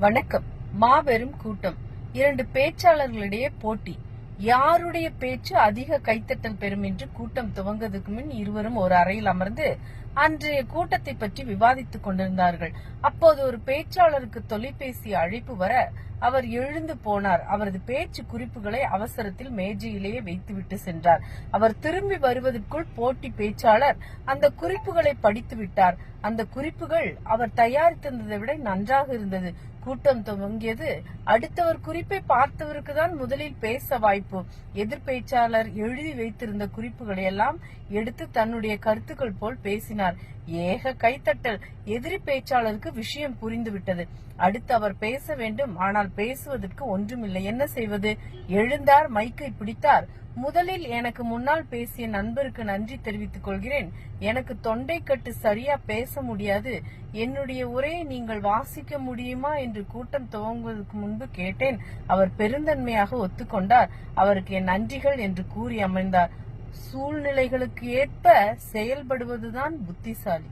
வணக்கம். மாபெரும் கூட்டம். 2 பேச்சாளர்களிடையே போட்டி. யாருடைய பேச்சு அதிக கைத்தட்டல் பெறும் என்று கூட்டம் துவங்குவதற்கு முன் இருவரும் ஒரு அறையில் அமர்ந்து அன்றைய கூட்டத்தை பற்றி விவாதித்துக் கொண்டிருந்தார்கள். அப்போது ஒரு பேச்சாளருக்கு தொலைபேசி அழைப்பு வர அவர் எழுந்து போனார். அவரது பேச்சு குறிப்புகளை அவசரத்தில் மேஜையிலேயே வைத்துவிட்டு சென்றார். அவர் திரும்பி வருவதற்குள் போட்டி பேச்சாளர் அந்த குறிப்புகளை படித்து விட்டார். அந்த குறிப்புகள் அவர் தயாரித்திருந்ததை விட நன்றாக இருந்தது. கூட்டம் துவங்கியது. அடுத்தவர் குறிப்பை பார்த்தவருக்கு தான் முதலில் பேச வாய்ப்பு. எதிர் பேச்சாளர் எழுதி வைத்திருந்த குறிப்புகளை எல்லாம் எடுத்து தன்னுடைய கருத்துக்கள் போல் பேசினார். ஏக கைத்தட்டல். எதிரி பேச்சாளருக்கு விஷயம் புரிந்துவிட்டது. அடுத்து அவர் பேச வேண்டும். ஆனால் பேசுவதற்கு ஒன்றுமில்லை. என்ன செய்வது? எழுந்தார், மைக்கை பிடித்தார். முதலில் எனக்கு முன்னால் பேசிய நண்பருக்கு நன்றி தெரிவித்துக் கொள்கிறேன். எனக்கு தொண்டை கட்டு சரியா பேச முடியாது. என்னுடைய உரையை நீங்கள் வாசிக்க முடியுமா என்று கூட்டம் துவங்குவதற்கு முன்பு கேட்டேன். அவர் பெருந்தன்மையாக ஒத்துக்கொண்டார். அவருக்கு என் நன்றிகள் என்று கூறி அமைந்தார். சூழ்நிலைகளுக்கு ஏற்ப செயல்படுவதுதான் புத்திசாலி.